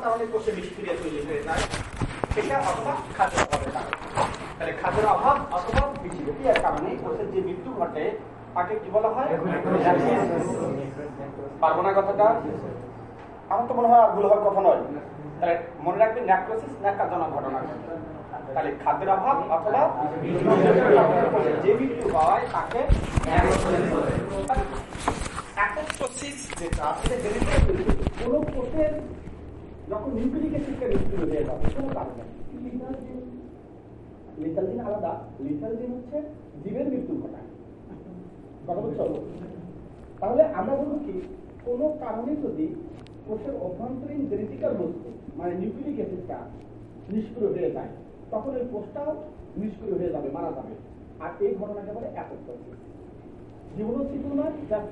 কারণে কোষে বিষক্রিয়া তৈরি হয়ে যায়, সেটা অথবা খাদ্যের অভাবের কারণে। তাহলে খাদ্যের অভাব অথবা বিষক্রিয়ার কারণে কোষের যে মৃত্যু ঘটে তাকে কি বলা হয়? পারবো না কথাটা? আমার তো মনে হয় আর ভুল হওয়ার কথা নয়। তাহলে মনে রাখবেন, ন্যাক্রোসিস ন্যাক্কারজনক ঘটনা। তাহলে খাদ্যের অভাব অথবা যে মৃত্যু হয় তাকে অ্যাপোপ্টোসিস, যেটা কোনো কোষের যখন নিউক্লিক অ্যাসিডকে মৃত্যু হয়ে যাবে কোনো কারণে। লিথাল জিন আলাদা, লিথাল জিন হচ্ছে জীবের মৃত্যু ঘটায়। কথা বুঝছো? তাহলে আমরা বলবো কি, কোনো কারণে যদি কোষের অভ্যন্তরীণ জেনেটিক্যাল বস্তু মানে নিউক্লিক অ্যাসিডটা নিষ্ক্রিয় হয়ে যায়, তখন ওই কোষটাও নিষ্ক্রিয় হয়ে যাবে, মারা যাবে। আর এই ঘটনাকে বলে অ্যাপোপ্টোসিস। জীবনচিত্র নয়, জাস্ট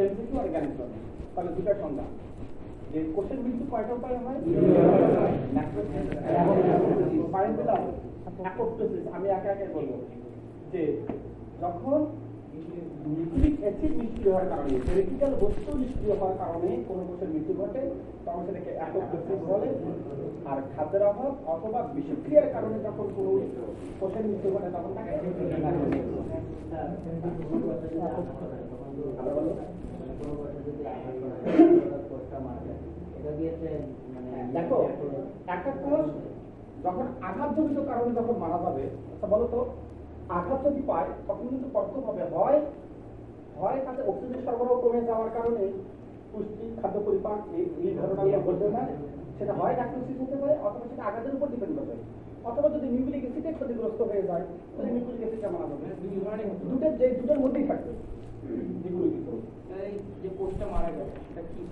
এমসিকিউ আর জ্ঞানের জন্য। তাহলে দুটা সংজ্ঞা, যে কোষের মৃত্যু কয়টা উপায় হয়? আমি একে একে বলবো যে যখন নিউক্লিক অ্যাসিড নিষ্ক্রিয় হওয়ার কারণে, জেনেটিক্যাল বস্তু নিষ্ক্রিয় হওয়ার কারণে কোনো কোষের মৃত্যু ঘটে, তখন সেটাকে অ্যাপোপ্টোসিস বলে। আর খাদ্যের অভাব অথবা বিষক্রিয়ার কারণে যখন কোনো কোষের মৃত্যু ঘটে তখন তাকে দেখো, একটা কোষ যখন আঘাতজনিত কারণে যখন মারা যাবে, আচ্ছা বলো তো, আঘাত যদি পায় তখন কিন্তু কর্তব্য হয় হয় তাতে অক্সিজেন সরবরাহ কমে যাওয়ার কারণে পুষ্টি, খাদ্য পরিপাক এই ঘটনাগুলো ঘটবে না। সেটা হয় ন্যাক্রোসিস হতে পারে, অথবা সেটা আঘাতের উপর ডিপেন্ড করবে, অথবা যদি নিউক্লিক অ্যাসিডে ক্ষতিগ্রস্ত হয়ে যায় তাহলে নিউক্লিক অ্যাসিডটা মারা যাবে। দুটোর মধ্যেই থাকবে যেগুলো কিন্তু যে কোষটা মারা গেছে সেটা কি।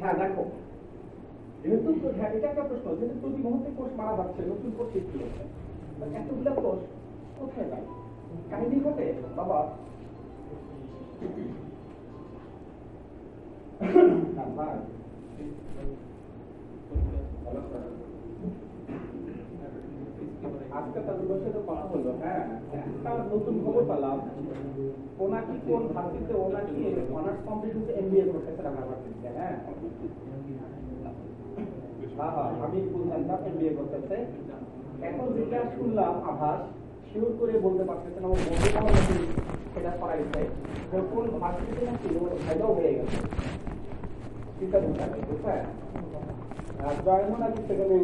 হ্যাঁ দেখো, যেহেতু এটা একটা প্রশ্ন, যেহেতু প্রতি মুহূর্তে কোষ মারা যাচ্ছে, নতুন কোষ সৃষ্টি হচ্ছে, এতগুলো কোষ কোথায় যায়? কাহিনী ঘটে বাবা। আজকে তাদের বসে তো কথা বললো। হ্যাঁ, একটা নতুন খবর পেলাম, ওনাকি কোন ভার্সিটিতে ওনাকি অনার্স কমপ্লিট হচ্ছে, এমবিএ করতেছে ঢাকা ভার্সিটিতে। হ্যাঁ হ্যাঁ, আমি জানতাম এমবিএ করতেছে। এখন যেটা শুনলাম আভাস, শিওর করে বলতে পারতেছে না, আমার বন্ধু আমার নাকি সেটা করাইছে, কোন ভার্সিটিতে নাকি ভাইরাও হয়ে গেছে। চিন্তা করতে হবে, বুঝছেন? জয়মন নাকি সেখানে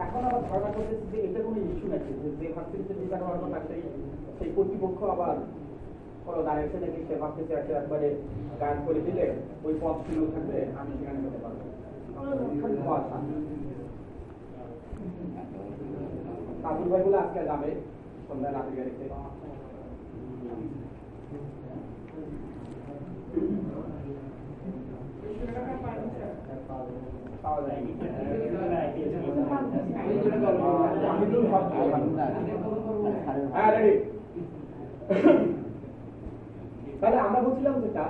এখন আবার ধারণা করতেছে যে এটা কোনো ইস্যু নাকি, যে ভার্সিটিতে বিচার হওয়ার কথা সেই কর্তৃপক্ষ আবার কোনো দাঁড়িয়েছে নাকি, সে ভার্সিটি একবারে গান করে দিলে ওই পথ শুরু থাকবে, আমি সেখানে যেতে পারবো। কাজুর ভাই বলে আজকে যাবে সন্ধ্যায় রাতের গাড়িতে। পাওয়া যায়নি। তাহলে আমরা বলছিলাম যেটা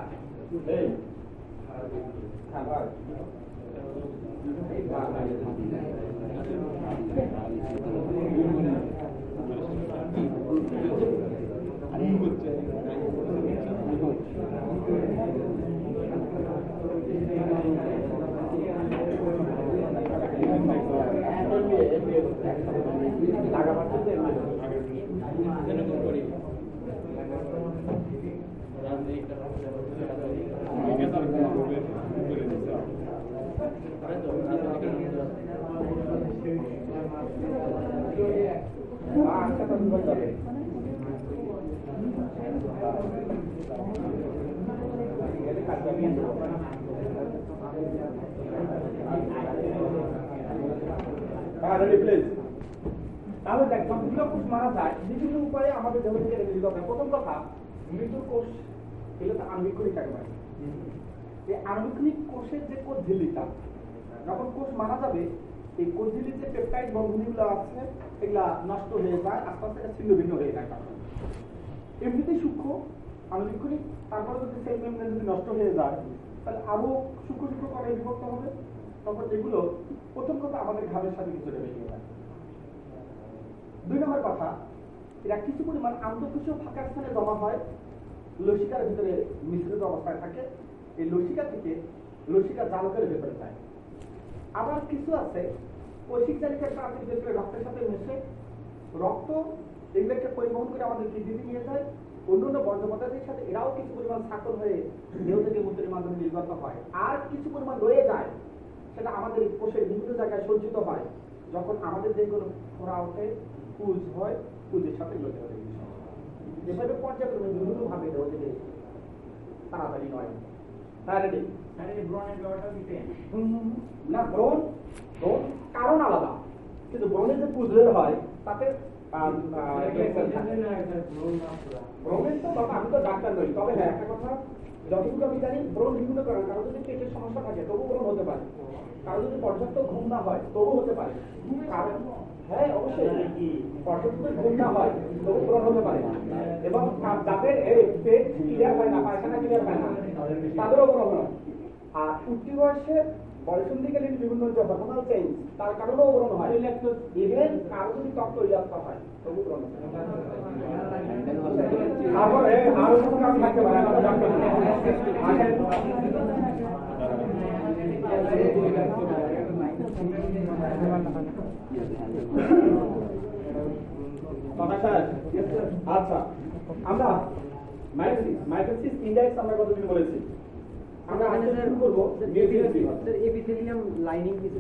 তাহলে দেখ, যতগুলো কোষ মারা যায় বিভিন্ন উপায়ে আমাদের দেহ থেকে রেডিও হবে। প্রথম কথা, মৃত্যুর কোষ এগুলো তো আণবিক একেবারে। এই আণবিক কোষের যে কোষ ঝিল্লিটা, যখন কোষ মারা যাবে এই কোষ ঝিল্লির যে পেপটাইড বন্ধনীগুলো আছে এগুলা নষ্ট হয়ে যায়, আস্তে আস্তে এটা ছিন্ন ভিন্ন হয়ে যায়। এমনিতেই সূক্ষ্ম আণবিক, তারপরে যদি সেল মেমব্রেন যদি নষ্ট হয়ে যায় তাহলে আরো সূক্ষ্ম সূক্ষ্ম করে বিভক্ত হবে। তখন এগুলো প্রথম কথা আমাদের ঘামের সাথে কিছুটা বেরিয়ে যায়। দুই নম্বর কথা, এরা কিছু পরিমাণ আন্তঃকোষীয় ফাঁকা স্থানে জমা হয়, লসিকার ভিতরে মিশ্রিত অবস্থায় থাকে। এই লসিকা থেকে লসিকা জালকের ভেতরে যায়। আবার কিছু আছে কৈশিক জালিকার প্রাচীর ভেতরে রক্তের সাথে মিশে রক্ত এগুলোকে পরিবহন করে আমাদের কিডনিতে নিয়ে যায়। অন্যান্য বর্জ্য পদার্থের সাথে এরাও কিছু পরিমাণ সাকল হয়ে দেহ থেকে মূত্রের মাধ্যমে নির্গত হয়। আর কিছু পরিমাণ রয়ে যায়, সেটা আমাদের কোষের বিভিন্ন জায়গায় সঞ্চিত হয়। যখন আমাদের যেগুলো ফোড়া ওঠে, পুজ হয়, পুজের সাথে লোকে হয়ে যেভাবে পর্যায়ক্রমে বিভিন্ন ভাবে দেহ থেকে তাড়াতাড়ি নয়। না, ব্রণ কারণ আলাদা, কিন্তু ব্রণের যে পুজ বের হয় তাতে ব্রণের তো বাবা আমি তো ডাক্তার নই, তবে হ্যাঁ একটা কথা যতটুকু আমি জানি ব্রণ বিভিন্ন কারণ। কারো যদি পেটের সমস্যা থাকে তবু ব্রণ হতে পারে, কারো যদি পর্যাপ্ত ঘুম না হয় তবু হতে পারে। হ্যাঁ অবশ্যই পর্যাপ্ত ঘুম না হয় তবু ব্রণ হতে পারে। এবং যাদের পেট ক্লিয়ার হয় না, পায়খানা ক্লিয়ার হয় না, তাদেরও ব্রণ হয়। আর উঠতি বয়সে বয়সন্ধিকালীন বিভিন্ন যে হরমোনাল চেঞ্জ তার কারণেও ব্রণ হয়। ইভেন কারো যদি ত্বক তৈলাক্ত হয় তবু ব্রণ হয়। তারপরে আরো কোনো কারণ থাকতে পারে। আচ্ছা, আমরা মাইটোসিস ইনডেক্স আমরা কতদিন বলেছি? আমরা আজকে শুরু করব এপিথেলিয়াম লাইনিং। কিছু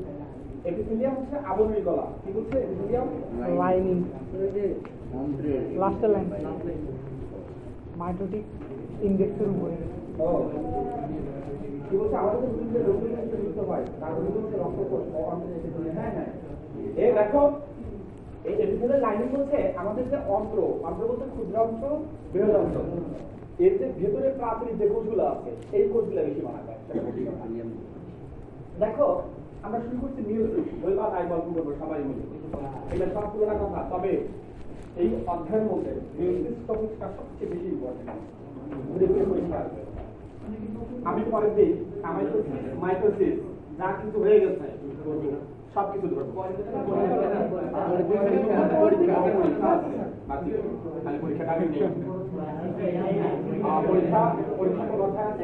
এপিথেলিয়াম হচ্ছে আবরণী কলা। কি বলছে? এপিথেলিয়াম লাইনিং, ওই যে লাস্টের লাইন মাইটোটিক ইনডেক্সের উপরে। ও কি বলছে? আমাদের বিভিন্ন রোগগুলো যুক্ত হয়, তার মধ্যে হচ্ছে রক্তকোষ ও অন্ত্রের এপিথেলিয়াম। হ্যাঁ হ্যাঁ, এই দেখো এই এপিথেলিয়াল লাইনিং বলছে আমাদের যে অন্ত্র বলতে ক্ষুদ্রাংশ, বৃহদাংশ, এর যে ভেতরে প্রাচীর যে কোষগুলো আছে এই কোষগুলো বেশি মানা যায়। দেখো আমরা শুরু করছি মিউজিক, বইবার আই গল্প করবো সবাই মিলে, এটা সব পুরোনো কথা। তবে এই অধ্যায়ের মধ্যে মিউজিক টপিকটা সবচেয়ে বেশি ইম্পর্টেন্ট। আমি পরে দিই মাইটোসিস যা কিছু হয়ে গেছে সবকিছু ধরবো। পরীক্ষাটা আমি নেই, পরীক্ষা কথা আছে।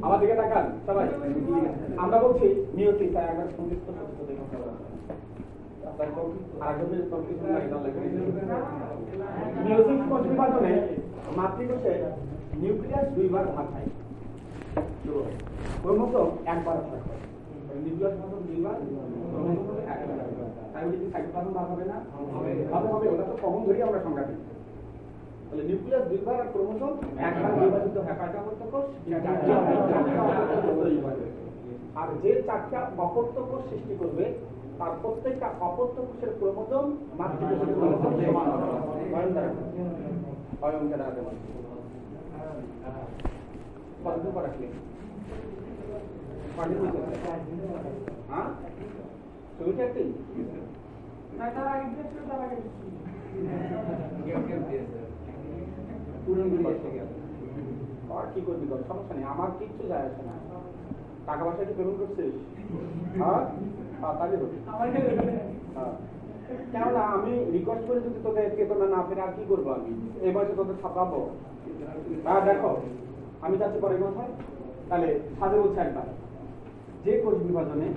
আমার দিকে তাকান সবাই। আমরা বলছি মিউজিক কোষ বিভাজনে মাতৃকোষে নিউক্লিয়াস দুইবার ভাগ হয়, ক্রোমোজোম একবার ভাগ হয়। নিউক্লিয়াস ভাগ দুইবার, ক্রোমোজোম একবার। তাই বলি কি সাইটোপ্লাজম ভাগ হবে না? হবে। ওটা তো কমন ধরেই আমরা সংজ্ঞা দিই। তাহলে নিউক্লিয়াস দুইবার আর ক্রোমোজোম একবার বিভাজিত হয়। কয়টা অপত্য কোষ? আর যে চারটা অপত্য কোষ সৃষ্টি করবে তার প্রত্যেকটা অপত্য কোষের ক্রোমোজোম মাতৃকোষের ক্রোমোজোম সমান হবে। অয়নকে দাঁড়াতে পারে কতদিন পর আসলে ছবিটা একটি কি করবি? সমস্যা নেই, আমার কিচ্ছু যায় আসে না। টাকা পয়সা কি পেমেন্ট করছিস? তাহলে হবে। কেননা আমি রিকোয়েস্ট করে যদি তোদের চেতনা না ফেরে আর কি করবো? আমি এই বয়সে তোদের ছাপাবো? দেখো আমি যাচ্ছি পরে কোথায়। তাহলে সাথে বলছে একবার যে কোষ বিভাজনে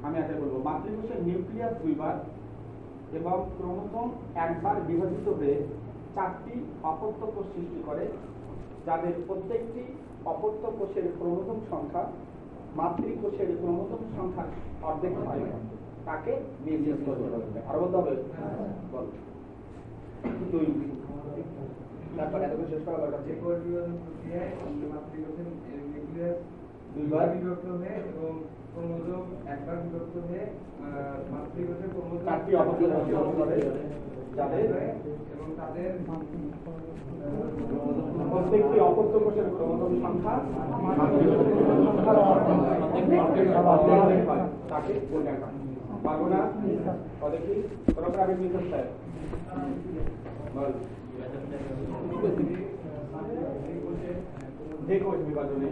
আমি আগে বলবো মাতৃকোষের নিউক্লিয়াস দুইবার এবং ক্রোমোজোম একবার বিভাজিত হয়ে চারটি অপত্য কোষ সৃষ্টি করে, যাদের প্রত্যেকটি অপত্য কোষের ক্রোমোজোম সংখ্যা মাতৃকোষের ক্রোমোজোম সংখ্যার অর্ধেক হয়, তাকে মিউজিক কোষ বলে। আর বলতে হবে বল দুই। তারপর এত শেষ করা দরকার। যে কোষ বিভাজন প্রক্রিয়ায় মাতৃকোষের নিউক্লিয়াস দুইবার বিভক্ত হয়ে এবং ক্রোমোজোম একবার বিভক্ত হয়ে মাতৃকোষের ক্রোমোজোম চারটি অপত্য কোষ করে, যাদের এবং তাদের প্রত্যেকটি অপত্য কোষের ক্রোমোজোম সংখ্যা তাকে পারবো না। দেখি আমি মিশন স্যার যে কোষ বিভাজনে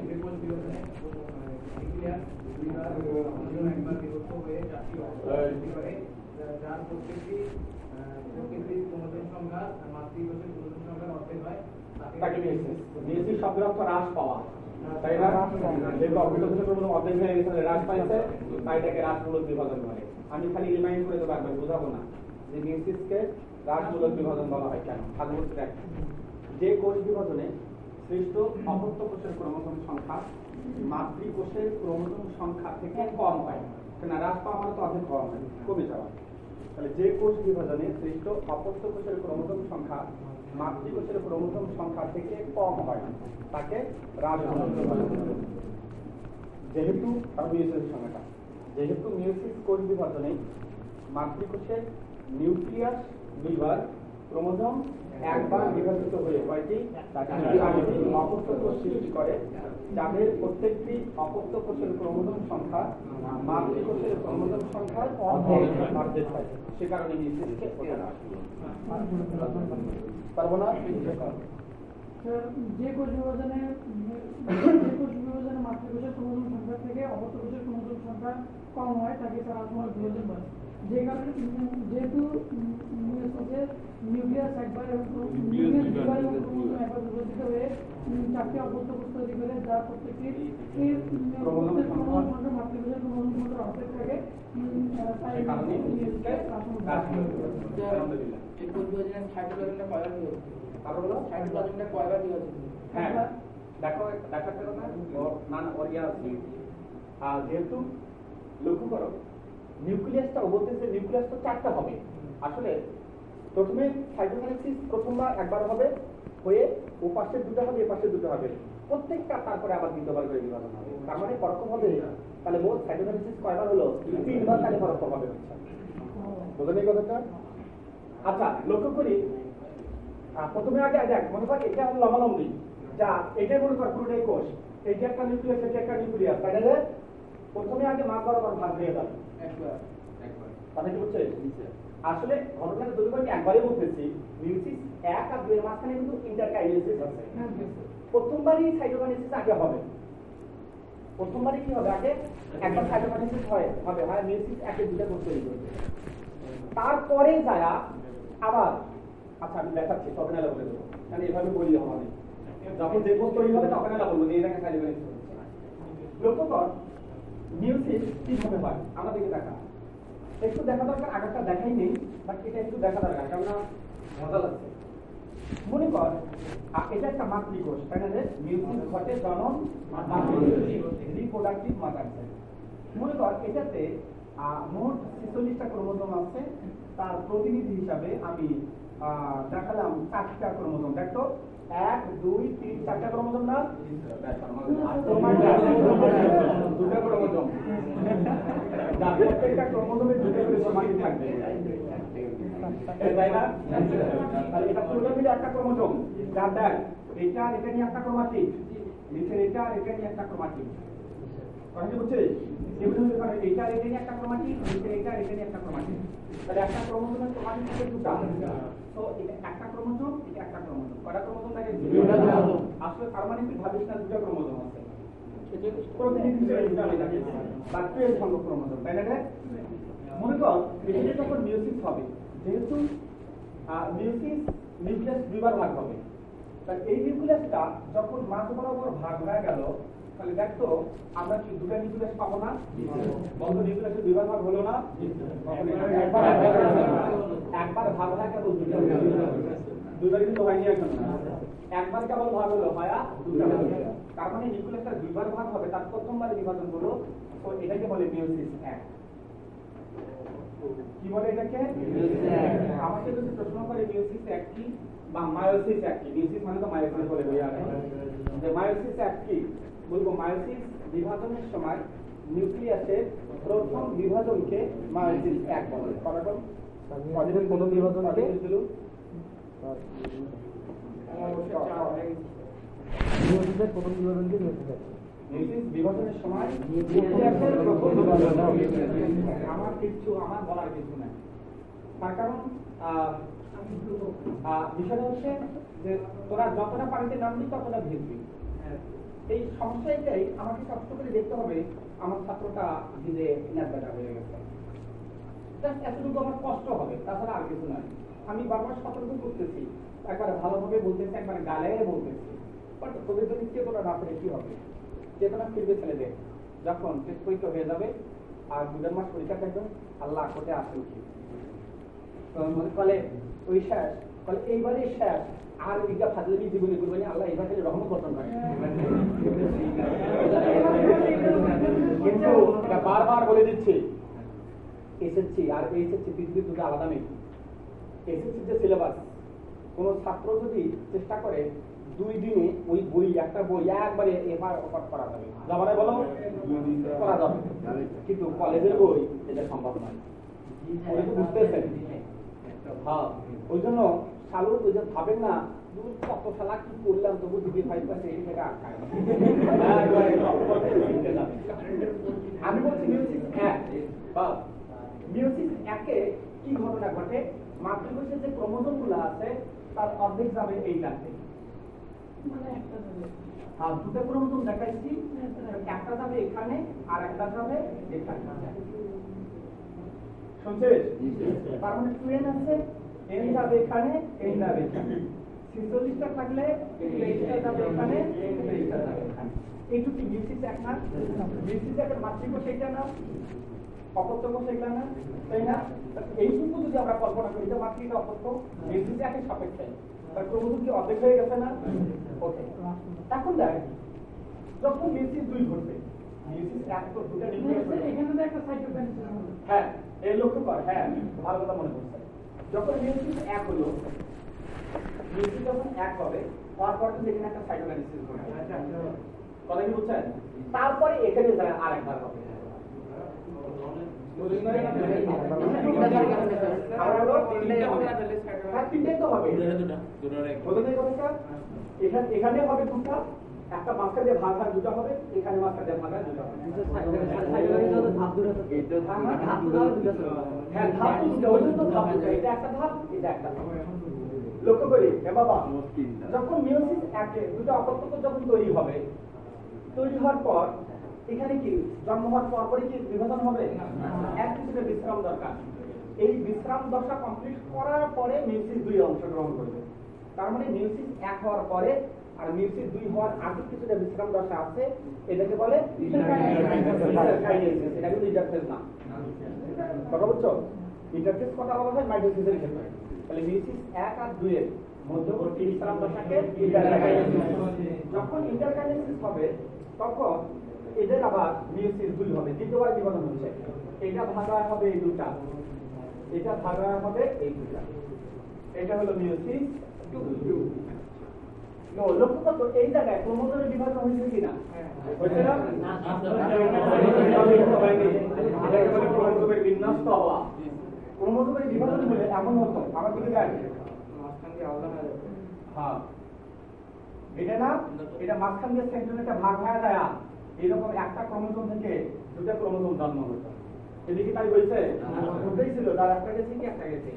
যার প্রত্যেকটি ক্রোমোজোম সংখ্যা মাতৃকোষের ক্রোমোজোম সংখ্যার অর্ধেক হয়, তাকে মিউসিস শব্দের অর্থ হ্রাস পাওয়া, তাই না? যেহেতু অগ্রগতির ক্রমশ অর্ধেক হয়ে গেছে, হ্রাস পাইছে, তাই এটাকে হ্রাসমূলক বিভাজন বলে। আমি খালি রিমাইন্ড করে দেবো, একবার বোঝাবো না যে মিউসিসকে হ্রাসমূলক বিভাজন বলা হয় কেন। যে কোষ বিভাজনে সৃষ্ট অপত্য কোষের ক্রোমোসোম সংখ্যা মাতৃকোষের ক্রোমোসোম সংখ্যা থেকে কম হয়, কেন হ্রাস পাওয়া মানে তো অর্ধেক কম হয়, কমে যাওয়া। তাহলে যে কোষ বিভাজনে সৃষ্ট অপত্য কোষের ক্রোমোসোম সংখ্যা মাতৃকোষের ক্রোমোসোম সংখ্যা থেকে কম হয় তাকে হ্রাসমূলক বিভাজন বলে। যেহেতু সংখ্যাটা যেহেতু মিউসিস কোষ বিভাজনে মাতৃকোষের নিউক্লিয়াস দুইবার, ক্রোমোসোম একবার বিভাজিত হয়ে কয়টি অপত্য কোষ সৃষ্টি করে, যাদের প্রত্যেকটি অপত্য কোষের ক্রোমোসোম সংখ্যা মাতৃকোষের ক্রোমোসোম সংখ্যার অর্ধেক হয়, সে কারণে মিউসিসকে পারবো না। যে কোষ বিভাজনে মাতৃকোষের ক্রোমোসোম সংখ্যা থেকে অপত্য কোষের ক্রোমোসোম সংখ্যা কম হয় তাকে হ্রাসমূলক বিভাজন বলে। যে কারণে যেহেতু নিউক্লিয়াস একবার এবং ক্রোমোসোম একবার বিভাজিত হয়ে চারটি অপত্য কোষ তৈরি করে, যা প্রত্যেকটি ক্রোমোসোম সংখ্যা মাতৃকোষের ক্রোমোসোম সংখ্যার অর্ধেক থাকে, তাই যেহেতু লক্ষ্য করো নিউক্লিয়াসটা বলতেছে নিউক্লিয়াসটা চারটা হবে। আসলে প্রথমে সাইটোকাইনেসিস প্রথমবার একবার হবে, হয়ে ও পাশে দুটো হবে, এ পাশে দুটো হবে, প্রত্যেকটা তারপরে আবার দ্বিতীয়বার করে বিভাজন হবে। তার মানে পরোক্ষভাবে তাহলে মোট সাইটোকাইনেসিস কয়বার হলো? তিনবার, তাহলে পরোক্ষভাবে হচ্ছে। বোঝেন এই কথাটা? আচ্ছা লক্ষ্য করি, প্রথমে আগে দেখ, মনে কর এটা হলো লম্বালম্বি, যা এটাই মনে কর পুরোটাই কোষ, এই যে একটা নিউক্লিয়াস, এটা একটা নিউক্লিয়াস, তাহলে প্রথমে আগে মাছ বরাবর ভাগ হয়ে যাবে একবার। কথা কি বুঝছে? আসলে ঘটনাটা যদি আমি একবারে বলতেছি, মিউসিস 1 আর 2 এর মাঝখানে কিন্তু ইন্টারকাইনেসিস আছে। প্রথমবারই সাইটোকাইনেসিস আগে হবে, প্রথমবারই কি হবে? আগে একবার সাইটোকাইনেসিস হবে হয় মিউসিস 1 এর 2টা কোষ তৈরি করবে, তারপরে যারা আবার, আচ্ছা আমি দেখাচ্ছি, তখন এলা বলে দেবো, কারণ এভাবে বললে হবে, যখন যে কোষ তৈরি হবে তখন এলা বলবো যে এটাকে সাইটোকাইনেসিস হচ্ছে। লক্ষ্য কর মিউসিস কিভাবে হয় আমাদেরকে দেখা, একটু দেখা দরকার, আগেরটা দেখাই নেই, বাট এটা একটু দেখা দরকার, কেননা মজা লাগছে। মনে কর এটা একটা মাতৃকোষ, তাই না? মিউসিস ঘটে জনন রিপ্রোডাক্টিভ মাদার সেল। মনে কর এটাতে মোট 46টা ক্রোমোসোম আছে, তার প্রতিনিধি হিসাবে আমি দেখালাম 4টা ক্রোমোসোম। দেখো 1 2 3 4টা ক্রোমোসোম না, দুটা ক্রোমোসোম, প্রত্যেকটা ক্রোমোসোমে দুটো করে ক্রোমাটিড থাকবে, তাই না? তাহলে এটা পুরো মিলে একটা ক্রোমোসোম, যার দেখ এটা এটা নিয়ে একটা ক্রোমাটিড, নিচে এটা আর এটা নিয়ে একটা ক্রোমাটিড। কথা কি বুঝছিস? এটা আর এটা নিয়ে একটা ক্রোমাটিড, নিচে এটা আর এটা নিয়ে একটা ক্রোমাটিড। তাহলে একটা ক্রোমোসোমের ক্রোমাটিড থাকে দুটো, তো এটা একটা ক্রোমোসোম, এটা একটা ক্রোমোসোম। কয়টা ক্রোমোসোম থাকে? দুটো ক্রোমোসোম। আসলে তার মানে তুই ভাবিস না দুটো ক্রোমোসোম আছে, প্রতিনিধি হিসেবে দুটো আমি দেখি, বাট তুই সংখ্যক ক্রোমোসোম, তাই না? মনে কর এটা যখন মিউসিস হবে, যেহেতু মিউসিস নিউক্লিয়াস দুইবার ভাগ হবে, তাহলে এই নিউক্লিয়াসটা যখন মাঝ বরাবর ভাগ হয়ে গেল, তাহলে দেখতো আমরা কি দুটা নিউক্লিয়াস পাবো না? বন্ধ নিউক্লিয়াসে দুইবার ভাগ হলো না, একবার ভাগ হয়ে গেল, দুইবার কিন্তু হয়নি এখন, একবার কেবল ভাগ হলো, মায়া দুটা। তার মানে নিউক্লিয়াসটা দুইবার ভাগ হবে, তার প্রথমবারে বিভাজন হলো, তো এটাকে বলে মিউসিস 1। কি বলে এটাকে? আমাকে যদি প্রশ্ন করে মিউসিস 1 কি বা মায়োসিস 1 কি, মিউসিস মানে তো মায়োসিস বলে বোঝা যায়, যে মায়োসিস 1 কি বলবো, মায়োসিস বিভাজনের সময় নিউক্লিয়াসের প্রথম বিভাজনকে মায়োসিস 1 বলে। কতক্ষণ প্রথম বিভাজনকে মিউসিসের প্রথম বিভাজনকে মিউসিস বিভাজনের সময় নিউক্লিয়াসের প্রথম বিভাজন। আমার বলার কিছু নাই, তার কারণ বিষয়টা হচ্ছে যে তোরা যতটা পানিতে নামবি ততটা ভিজবি। এই সমস্যাটাই আমাকে কষ্ট করে দেখতে হবে আমার ছাত্রটা ভিজে ন্যাপটা হয়ে গেছে, এতটুকু আমার কষ্ট হবে, তাছাড়া আর কিছু নয়। আমি বারবার সতর্ক করতেছি একবারে ভালোভাবে বলতেছে, একবারে গালে বলতেছে, বাট তোদের যদি চেতনা না ফিরে কি হবে? চেতনা ফিরবে ছেলেদের যখন টেস্ট পরীক্ষা হয়ে যাবে আর 2 মাস পরীক্ষা থাকবে, আল্লাহ কোটে আসে উঠি ফলে ওই শেষ, ফলে এইবারে শেষ, আর এইটা ফাজলামি জীবনে করবেন আল্লাহ এবার খালি রহমত বর্তন করে। কিন্তু এটা বারবার বলে দিচ্ছে, এসএসসি আর এইচএসসি পৃথিবীর দুটো আলাদা নেই। এসএসসি যে সিলেবাস, কোন ছাত্র যদি চেষ্টা করে 2 দিনে ওই বই, একটা বই একবারে এবার ওপার করা যাবে, যাবারে বলো করা যাবে, কিন্তু কলেজের বই এটা সম্ভব নয়। বুঝতেছেন? হ্যাঁ, ওই জন্য শালু ওই যে ভাবেন না কত শালা কি করলাম তবু 2-5% এই টাকা আটকায়। আমি বলছি মিউজিক 1 বা মিউজিক 1-এ কি ঘটনা ঘটে? মাতৃকোষের যে ক্রোমোজোম গুলো আছে তার অর্ধেক যাবে এইটাতে, মানে একটা যাবে। আর 2টা ক্রোমোজোম দেখাইছি, একটা যাবে এখানে আর একটা যাবে এখানে। শুনছিস? তার মানে টুয়েন আছে, এন যাবে এখানে, এন যাবে এখানে। 46টা থাকলে 23টা যাবে এখানে, 23টা যাবে এখানে। এইটুকু মিউজিক 1 না? মিউজিক 1-এর মাতৃকোষ এইটা না, অপত্যকোষ এইটা না, তাই না? এইটুকু যদি আমরা কল্পনা করি যে মাতৃকা অপত্য মিউজিক 1-এর সাপেক্ষে, তার ক্রোমোজোম কি অর্ধেক হয়ে গেছে না? ওকে, এখন দেখ যখন মিউজিক 2 ঘটবে, মিউজিক 1 তো 2টা নিউক্লিয়াস, এখানে তো একটা সাইটোকাইনেসিস হবে। হ্যাঁ এই লক্ষ্য কর, হ্যাঁ ভালো কথা মনে করছে। যখন মিউজিক 1 হলো, মিউজিক যখন 1 হবে হওয়ার পর কিন্তু এখানে একটা সাইটোকাইনেসিস ঘটে, কথা কি বুঝছেন? তারপরে এখানে যায় আরেকবার হবে। এখানে হবে 2টা, একটা মাঝখানে ভাগ ভাগ 2টা হবে, এখানে মাঝখানে ভাগ ভাগ 2টা হবে। হ্যাঁ ধাপ 2টা, ওই জন্য ধাপ 2টা, এটা একটা ধাপ, এটা একটা ধাপ। লক্ষ্য করি এ বাবা, যখন মিউজিক 1-এ 2টা অপত্যক যখন তৈরি হবে, তৈরি হওয়ার পর এখানে কি জন্ম হওয়ার পরপরই কি বিভাজন হবে? এক কিছুটা বিশ্রাম দরকার। এই বিশ্রাম দশা কমপ্লিট করার পরে মিউজিক 2 অংশগ্রহণ করবে। তার মানে মিউজিক 1 হওয়ার পরে আর মিউজিক 2 হওয়ার আগে কিছুটা বিশ্রাম দশা আছে, এটাকে বলে ইন্টারকাইনেসিস। এটা কিন্তু ইন্টারফেস না, কথা বুঝছো? ইন্টারফেস কথা বলা হয় মাইটোসিসের ক্ষেত্রে। তাহলে মিউজিক 1 আর 2 এর মধ্যবর্তী বিশ্রাম দশাকে ইন্টারকাইনেসিস। যখন ইন্টারকাইনেসিস হবে তখন এদের আবার মিউজিক 2 হবে, দ্বিতীয়বার বিভাজন হচ্ছে। এটা ভাগা হবে এই 2টা, এটা ভাগা হবে এই 2টা, এটা হলো মিউজিক 2। লক্ষ্য করতো এই জায়গায় ক্রোমোজোমের বিভাজন হয়েছে কিনা? হয়েছে না? ক্রোমোজোমের বিন্যস্ত হওয়া, ক্রোমোজোমের বিভাজন হলে এমন হতো, আমার দিকে দেখ, হ্যাঁ এটা না, এটা মাঝখান দিয়ে সেন্ট্রোলেটা ভাগ হয়ে যায়, এইরকম একটা ক্রোমোজোম থেকে 2টা ক্রোমোজোম জন্ম হতো। এদিকে তাই বলছে ওটাই ছিল, তার একটা গেছে কি একটা গেছে।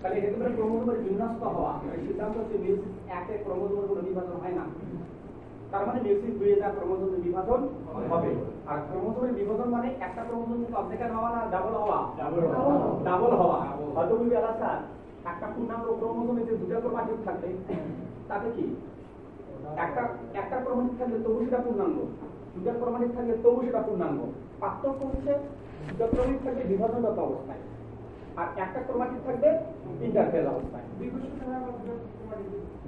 তাহলে এটা তো ক্রোমোজোমের বিন্যস্ত হওয়া, সিদ্ধান্ত হচ্ছে মিউজিক 1-এ ক্রোমোজোমের কোনো বিভাজন হয় না, তার মানে মিউজিক 2-এ যা ক্রোমোজোমের বিভাজন হবে। আর ক্রোমোজোমের বিভাজন মানে একটা ক্রোমোজোম থেকে অর্ধেক হওয়া না, ডাবল হওয়া, ডাবল হওয়া। হয়তো বলবি আলাদা একটা পূর্ণাঙ্গ ক্রোমোজোমে যে 2টা ক্রোমাটিড থাকবে তাতে কি একটা ক্রোমাটিড থাকলে তবু সেটা পূর্ণাঙ্গ, 2টা ক্রোমাটিড থাকলে তবু সেটা পূর্ণাঙ্গ। পার্থক্য হচ্ছে 2টা ক্রোমাটিড থাকবে বিভাজনগত অবস্থায় আর একটা ক্রোমাটিড থাকবে ইন্টারফেজ অবস্থায়,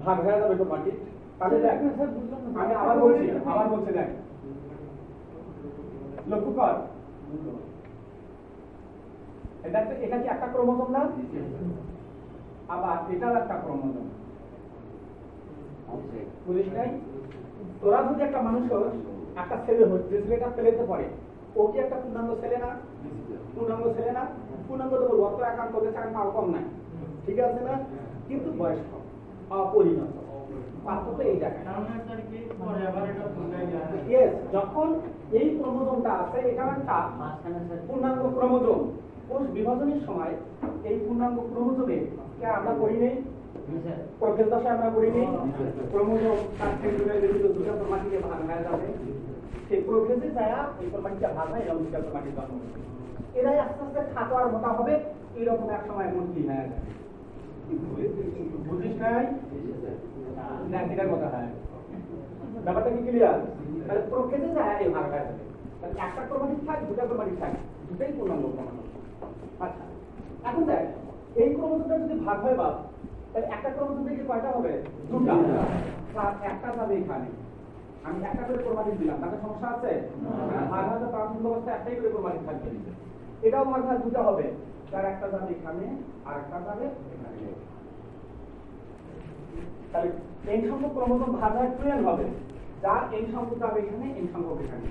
ভাগ হয়ে যাবে ক্রোমাটিড। তাহলে দেখ আমি আবার বলছি দেখ, লক্ষ্য কর, এটা কি একটা ক্রোমোজোম না? আবার এটাও একটা ক্রোমোজোম, বুঝিস নাই? তোরা যদি একটা মানুষের একটা ছেলে হচ্ছে, ছেলেটা ছেলেতে পড়ে, ও কি একটা পূর্ণাঙ্গ ছেলে না? পূর্ণাঙ্গ ছেলে না? পূর্ণাঙ্গ তো বলবো, অত একান্ত কম নাই, ঠিক আছে না? কিন্তু বয়স কম, অপরিণত, পার্থক্য এই জায়গায়। যখন এই ক্রোমোজোমটা আছে, এটা একটা পূর্ণাঙ্গ ক্রোমোজোম, কোষ বিভাজনের সময় এই পূর্ণাঙ্গ ক্রোমোজোমে আমরা পড়ি নেই, প্রোফেজ দশায় আমরা পড়ি নেই, ক্রোমোজোম তার সেন্ট্রোলে বিভিন্ন 2টা ক্রোমাটিডে ভাগ হয়ে যাবে, সেই প্রোফেজে যায় ওই ক্রোমাটিডটা ভাগ হয়, এরকম 2টা ক্রোমাটিড জন্ম হবে। এরাই আস্তে আস্তে খাটো আর মোটা হবে, এইরকম এক সময় মন্ত্রী হয়ে যাবে। বুঝিস নাই না এটার কথা হ্যাঁ ব্যাপারটা কি ক্লিয়ার তাহলে প্রকেজে যায় এই ভাগটা যাবে তাহলে একটা ক্রমাটিক থাক দুটা ক্রমাটিক থাক দুটাই পূর্ণাঙ্গ ক্রমাটিক আচ্ছা এখন দেখ এই ক্রমজোড়টা যদি ভাগ হয় বাপ তাহলে একটা ক্রমজোড় থেকে কয়টা হবে দুটা আর একটা যাবে এখানে আমি একটা করে ক্রমাটিক দিলাম তাতে সমস্যা আছে ভাগ হয়তো প্রাথমিক অবস্থায় একটাই করে ক্রমাটিক থাকবে এটাও ভাগ হয় দুটা হবে তার একটা যাবে এখানে আর একটা যাবে এখানে তাহলে n সংখ্যক ক্রোমোজোম ভাগ হয় 2n হবে যার n সংখ্যক যাবে এখানে n সংখ্যক এখানে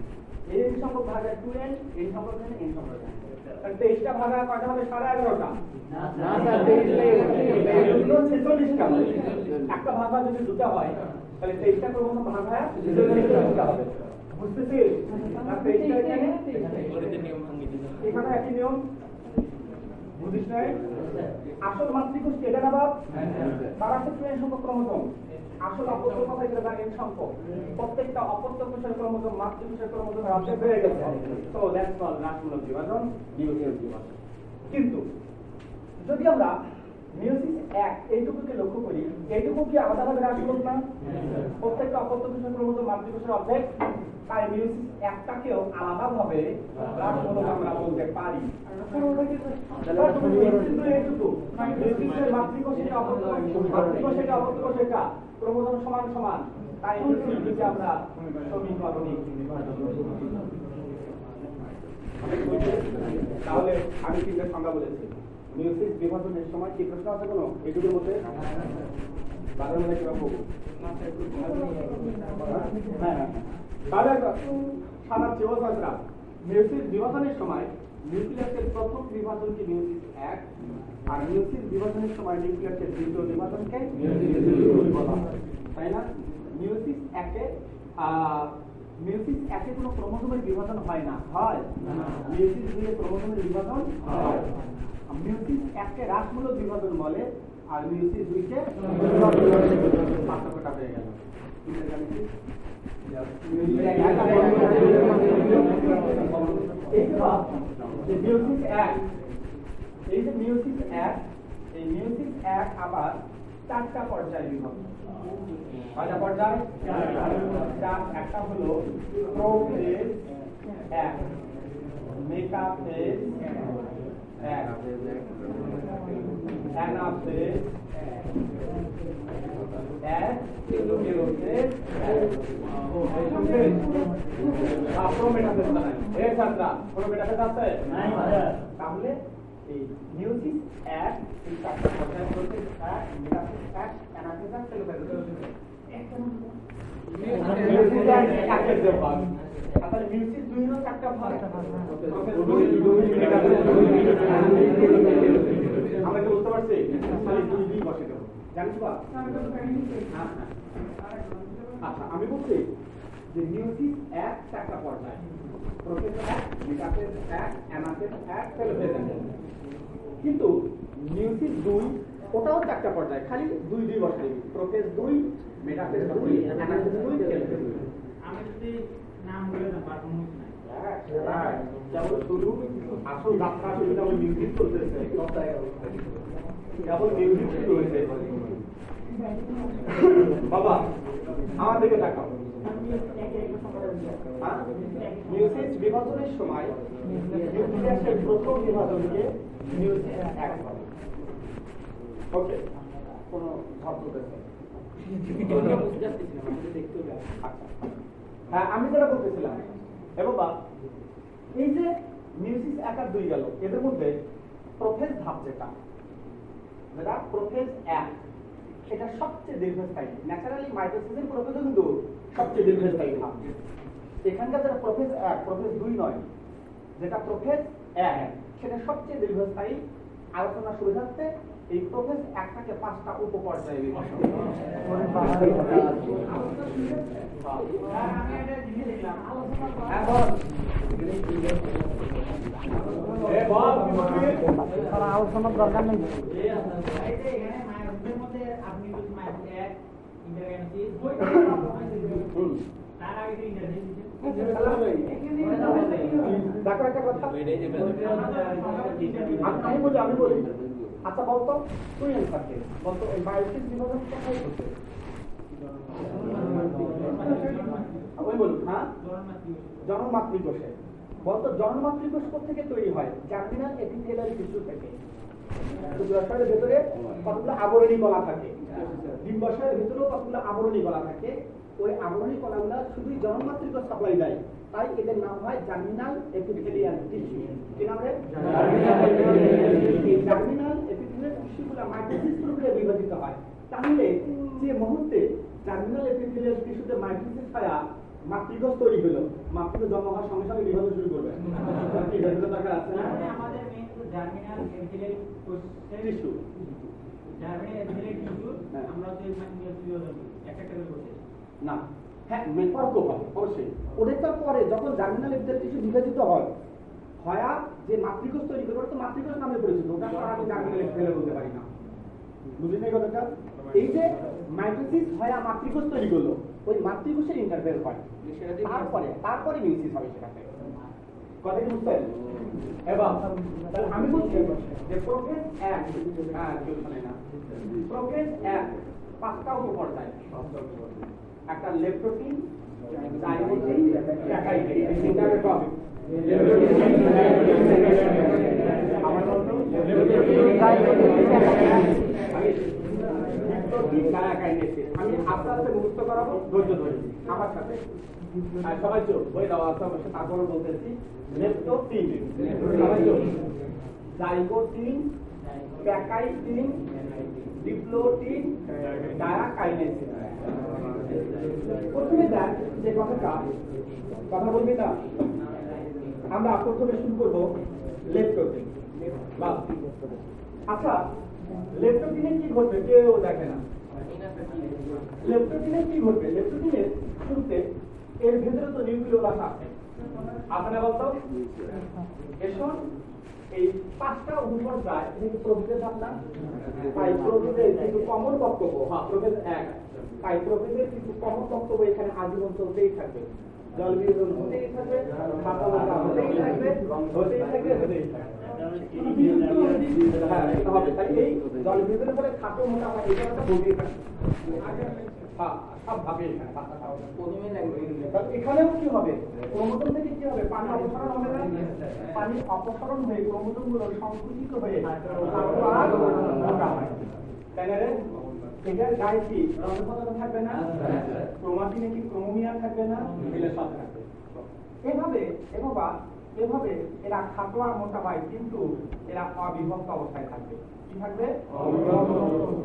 এই n সংখ্যক ভাগ হয় 2n n সংখ্যক এখানে n সংখ্যক এখানে তাহলে 23টা ভাগ হয় কয়টা হবে 11.5টা না স্যার 23টা হবে একটা ভাগ হয় যদি দুটো হয় তাহলে 23টা ক্রোমোজোম ভাগ হয় 46টা হবে বুঝতেছিস না 23টা এখানে এখানে একই নিয়ম বুঝিস নাই আসল মাতৃকোষ কেটে না বাপ তার আছে 2n সংখ্যক ক্রোমোজোম আসল অপত্য কথা এটা জানেন n সংখ্যক প্রত্যেকটা অপত্য কোষের ক্রোমোজোম মাতৃকোষের ক্রোমোজোমের অবজেক্ট হয়ে গেছে তো দ্যাটস অল রাশিমূলক বিভাজন নিউক্লিয়ার বিভাজন কিন্তু যদি আমরা মিয়োসিস 1 এইটুকুকে লক্ষ্য করি এইটুকু কি আলাদাভাবে রাশিমূলক না প্রত্যেকটা অপত্য কোষের ক্রোমোজোম মাতৃকোষের অবজেক্ট তাই মিয়োসিস 1টাকেও আলাদাভাবে রাশিমূলক আমরা বলতে পারি মাতৃকোষের অপত্য কোষের ক্রোমোজোম সমান সমান তাই মিয়োসিসকে আমরা সমীকরণিক তাহলে আমি তিনটা সংজ্ঞা বলেছি মিয়োসিস বিভাজনের সময় কি প্রশ্ন আছে কোনো এইটুকুর মধ্যে বারের মধ্যে কিভাবে বলবো হ্যাঁ তাহলে সাদা চেওয়াজরা মিয়োসিস বিভাজনের সময় নিউক্লিয়াসের প্রথম বিভাজনকে মিয়োসিস 1 আর মিয়োসিস বিভাজনের সময় নিউক্লিয়াসের দ্বিতীয় বিভাজনকে মিয়োসিস 2 বলা হয় তাই না মিয়োসিস 1 এ কোনো ক্রোমোজোমের বিভাজন হয় না হয় মিয়োসিস 2 এ ক্রোমোজোমের বিভাজন হয় মিয়োসিস 1 কে রাশিমূলক বিভাজন বলে আর মিয়োসিস 2 কে পার্থক্যটা হয়ে গেল এই যে মিয়োসিস 1 এই মিয়োসিস 1 আবার 4টা পর্যায়ে বিভক্ত কয়টা পর্যায় একটা হলো prophase 1 metaphase 1 anaphase 1 telophase 1 prometaphase নাই এই ছাত্রা প্রোমেটাফেজ আছে নাই তাহলে এই মিয়োসিস 1 এই 4টা পর্যায়ে প্রোফেজ 1 মেটাফেজ 1 অ্যানাফেজ 1 টেলোফেজ 1 তাহলে মিয়োসিস 2 এর 4টা ভাগ প্রোফেজ 2 মেটাফেজ 2 আমরা কি বুঝতে পারছি তাহলে 2 বসে দেব জানিস বা আচ্ছা আমি বলছি যে মিয়োসিস 1 4টা পর্যায় প্রোফেজ 1 মেটাফেজ 1 অ্যানাফেজ 1 টেলোফেজ 1 কিন্তু মিয়োসিস 2 ওটাও 4টা পর্যায় খালি 2 বসাই প্রোফেজ 2 মেটাফেজ 2 অ্যানাফেজ 2 টেলোফেজ 2 আমি যদি নাম বলে না পারবো না কেবল শুরু আসল যাত্রা কেবল মিউজিক চলতেছে কেবল মিউজিক শুরু হয়েছে বাবা আমার দিকে তাকাও মিয়োসিস বিভাজনের সময় নিউক্লিয়াসের প্রথম বিভাজনকে মিয়োসিস 1 বলে ওকে কোন ভাব করতেছে হ্যাঁ আমি যেটা বলতেছিলাম এবং এই যে মিয়োসিস 1 আর 2 গেল এদের মধ্যে প্রোফেজ ধাপ যেটা প্রোফেজ 1 এটা সবচেয়ে দীর্ঘস্থায়ী ন্যাচারালি মাইটোসিসের প্রোফেজও কিন্তু সবচেয়ে দীর্ঘস্থায়ী ধাপ এখানকার যেটা প্রোফেজ 1 প্রোফেজ 2 নয় যেটা প্রোফেজ 1 সেটা সবচেয়ে দীর্ঘস্থায়ী আলোচনা সুবিধার্থে এই প্রোফেজ 1টাকে 5টা উপপর্যায়ে বিভক্ত আমি এটা জিনিস দেখলাম হ্যাঁ বল এ বল আর আলোচনার দরকার নেই এই যে এখানে মায়োসিসের মধ্যে আপনি যদি মায়োসিস 1 ইন্টারগ্যানসিস তার আগে যে ইন্টারগ্যানসিস দেখো একটা কথা আমি বলি আচ্ছা বলতো তুই অ্যান্সারকে বলতো এই মায়োসিস বিভাজন কোথায় হচ্ছে? ওই বলুন। হ্যাঁ, জননমাতৃকোষে। বলতো জননমাতৃকোষ থেকে তৈরি হয়? জার্মিনাল এপিথেলিয়াল টিস্যু থেকে। শুক্রাশয়ের ভেতরে কতগুলো আবরণী কলা থাকে, ডিম্বাশয়ের ভেতরেও কতগুলো আবরণী কলা থাকে। ওই আবরণী কলাগুলো শুধুই জননমাতৃকোষ সাপ্লাই দেয়, তাই এদের নাম হয় জার্মিনাল এপিথেলিয়াল টিস্যু। কি নাম রে? জার্মিনাল এপিথেলিয়াল টিস্যুগুলো মাইটোসিস প্রক্রিয়ায় বিভাজিত হয়। তাহলে যে মুহূর্তে জার্মিনাল এপিথেলিয়াল টিস্যুতে মাইটোসিস ছায়া মাতৃকোষ তৈরি হলো, মাতৃকোষ জন্ম হওয়ার সঙ্গে সঙ্গে বিভাজন শুরু করবে। কি দরকার আছে না? আমাদের মেইন তো germinal epithelial tissue, germinal epithelial tissue আমরা যে বিভাজন একটা করে বলছি না। হ্যাঁ, পরক হবে অবশ্যই। ওদেরটার পরে যখন জার্মিনাল এপিথেলিয়াল টিস্যু বিভাজিত হয়, হয়া যে মাতৃকোষ তৈরি করে ওটা তো মাতৃকোষ নামে পরিচিত, ওটা তো আর আমি জার্মিনাল এপিথেলিয়াল বলতে পারি না। বুঝলেন এই কথাটা? এই যে মাইটোসিস হয়া মাতৃকোষ তৈরি করলো, ওই মাতৃকোষের ইন্টারফেয়ার হয়, তারপরে মিউসিস হবে সেটাতে। কথা কি বুঝতে পারলেন? এবার তাহলে আমি বলছি যে প্রোগ্রেস 1, হ্যাঁ কেউ শোনে না, প্রোগ্রেস 1 5টা উপপর্যায়। একটা লেপ্টোটিন, জাইগোটিন, প্যাকাইটিন, এই তিনটার টপিক। আমার বলতো আমি আস্তে আস্তে মুক্ত করাবো, ধৈর্য ধরে আমার সাথে সবাই চোখ বই দেওয়া আছে অবশ্যই, তারপরে বলতেছি লেপ্টোটিন, সবাই চোখ, জাইগোটিন, প্যাকাইটিন, ডিপ্লোটিন, ডায়াকাইনেসিন। প্রথমে দেখ যে কথা বলবি না, আমরা প্রথমে শুরু করবো লেপ্টোটিন। আচ্ছা, লেপ্টোটিনে কি ঘটবে কেউ দেখে না। লেপ্টোটিনে কি ঘটবে? লেপ্টোটিনের শুরুতে এর ভেতরে তো নিউক্লিওলাস আছে, আছে না বলতো? এখন এই 5টা উপপর্যায় কিন্তু প্রভেদের ভাবনা, তাই প্রভেদের কিন্তু কমন বক্তব্য, হ্যাঁ প্রভেদ 1, তাই প্রভেদের কিন্তু কমন বক্তব্য এখানে আজীবন চলতেই থাকবে। জল বিয়োজন হতেই থাকবে, পাতা মাথা হতেই থাকবে, হতেই থাকবে, হতেই থাকবে। হ্যাঁ এটা হবে। তাই এই জল বিয়োজনের ফলে খাটো মোটা হয়, এই কথাটা বলতেই থাকবে। সব ভাবে এখানেও কি হবে? ক্রোমোজোম থেকে কি হবে? পানি অপসারণ হবে না? পানি অপসারণ হয়ে ক্রোমোজোম গুলো সংকুচিত হয়ে তাই না রে? এটার গায়ে কি রক্তপদার্থ থাকবে না? ক্রোমাটিনে কি ক্রোমোমিয়ার থাকবে না? মিলে সব থাকবে। এভাবে এরা খাটো আর মোটা হয়, কিন্তু এরা অবিভক্ত অবস্থায় থাকবে। কি থাকবে?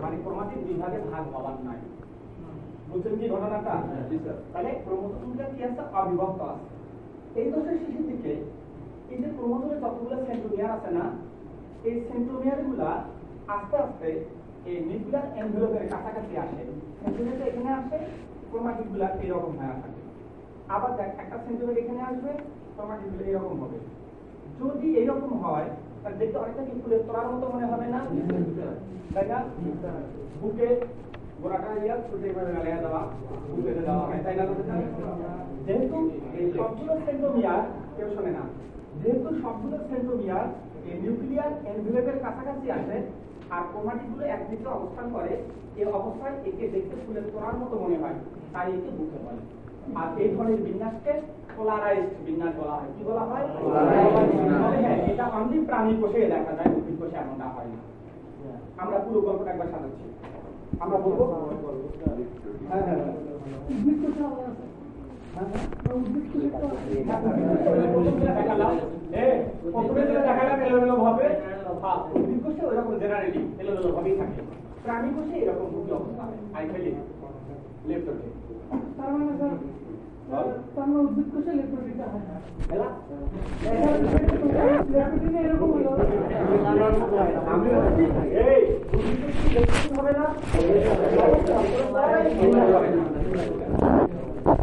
মানে ক্রোমাটিন বিভাগে ভাগ হওয়ার নাই। বুঝছেন কি ঘটনাটা? তাহলে ক্রোমোজোমটা কি আছে? অবিভক্ত আছে। এই দোষের শেষের দিকে এই যে ক্রোমোজোমের যতগুলো সেন্ট্রোমিয়ার আছে না, এই সেন্ট্রোমিয়ার গুলা আস্তে আস্তে এই নিউক্লিয়ার এনভেলপের কাছাকাছি আসে। সেন্ট্রোমিয়ারটা এখানে আসে, ক্রোমাটিন গুলা এইরকম হয়ে থাকে। আবার দেখ একটা সেন্ট্রোমিয়ার এখানে আসবে, ক্রোমাটিন গুলো এইরকম হবে। যদি এইরকম হয় তাহলে দেখতে অনেকটা কি ফুলের তোড়ার মতো মনে হবে না? তাই না? বুকে গোড়াটা ইয়া ছুটে গালিয়া দেওয়া, বুকে দেওয়া হয়, তাই না? যেহেতু এই সবগুলো সেন্ট্রোমিয়ার, কেউ শোনে না, যেহেতু সবগুলো সেন্ট্রোমিয়ার এই নিউক্লিয়ার এনভেলপের কাছাকাছি আসে আর ক্রোমাটিন গুলো একদিকে অবস্থান করে, এই অবস্থায় একে দেখতে ফুলের তোড়ার মতো মনে হয়, তাই একে বুকে বলে। আর এই ধরনের বিন্যাসকে পোলারাইজড বিন্যাস বলা হয়। কি বলা হয়? হ্যাঁ, এটা অনলি প্রাণী কোষে দেখা যায়, উদ্ভিদ কোষে এমনটা হয় না। আমরা পুরো গল্পটা একবার সাজাচ্ছি, আমরা বলবো। হ্যাঁ হ্যাঁ উদ্ভিদ কোষে আলাদা আছে। উদ্ভিদ কোষে ওইরকম জেনারেলি এলোমেলো ভাবেই থাকে, প্রাণী কোষে এরকম দুটি অবস্থা। তার মানে উদ্ভিদ কোষে লেপ্টোটিনটা হয় না। লেপ্টোটিনে এরকম হলো আমি হবে না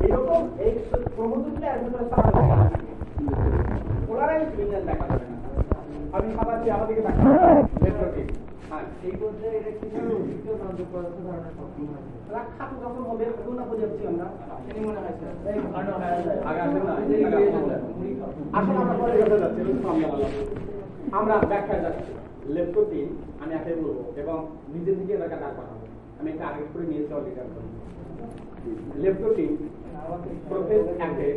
এরকম এই ক্রোমোজোমগুলো একদম পোলারাইজড বিন্যাস দেখা যাবে না। আমি খাবারটি আমাদেরকে দেখা লেপ্টোটিন। হ্যাঁ, এই পর্যায়ে এটা কিভাবে উদ্ভিদ সংযোগ পদার্থ ধারণা সক্ষম হয়? খাদ্য যখন হবে এখন না বোঝাচ্ছিলাম না, সেটি মনে হয় আসলে আমরা পরে যাচ্ছি, আমরা ব্যাখ্যায় যাচ্ছি। লেপ্টোটিন আমি একে বলবো এবং নিজে থেকে এলাকা ডাক পাঠাবো। আমি একটা আগে করে নিয়েছি অলরেডি। লেপ্টোটিন প্রোফেজ একের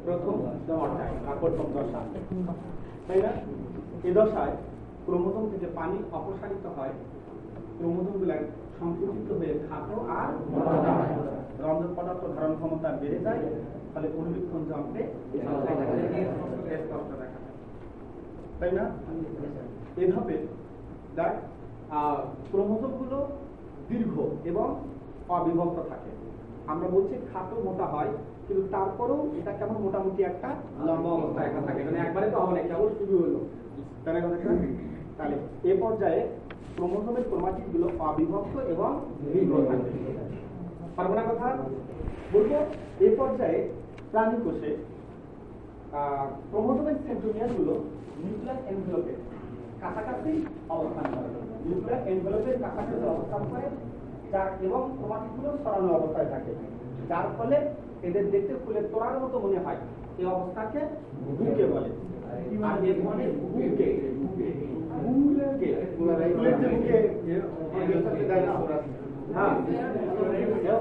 প্রথম পর্যায় বা প্রথম দশা, তাই না? এই দশায় ক্রোমোজোম থেকে পানি অপসারিত হয়, ক্রোমোজোম গুলা সংকুচিত হয়ে খাটো আর রঞ্জক পদার্থ ধারণ ক্ষমতা বেড়ে যায়, ফলে অনুবীক্ষণ যন্ত্রে স্পষ্ট দেখা যায়, তাই না? এভাবে দেখ ক্রোমোজোম গুলো দীর্ঘ এবং অবিভক্ত থাকে। আমরা বলছি খাটো মোটা হয়, কিন্তু তারপরেও এটা কেমন মোটামুটি একটা লম্বা অবস্থায় একটা থাকে, মানে একবারে তো হবে না, কেবল শুরু হলো, তাই না? তাহলে এ পর্যায়ে ক্রোমোজোমের ক্রোমাটিড গুলো অবিভক্ত এবং দীর্ঘ থাকে। পারবো না কথা বলবো। এ পর্যায়ে প্রাণী কোষে ক্রোমোজোমের সেন্ট্রোমিয়ার গুলো নিউক্লিয়াস এনভেলপের কাছাকাছি অবস্থান করে, নিউক্লিয়াস এনভেলপের কাছাকাছি অবস্থান করে, যার এবং ক্রোমাটিড গুলো সরানো অবস্থায় থাকে, যার ফলে এদের দেখতে ফুলের তোড়ার মতো মনে হয়। এই অবস্থাকে বুকে বলে। আর এ ধরনের বুকে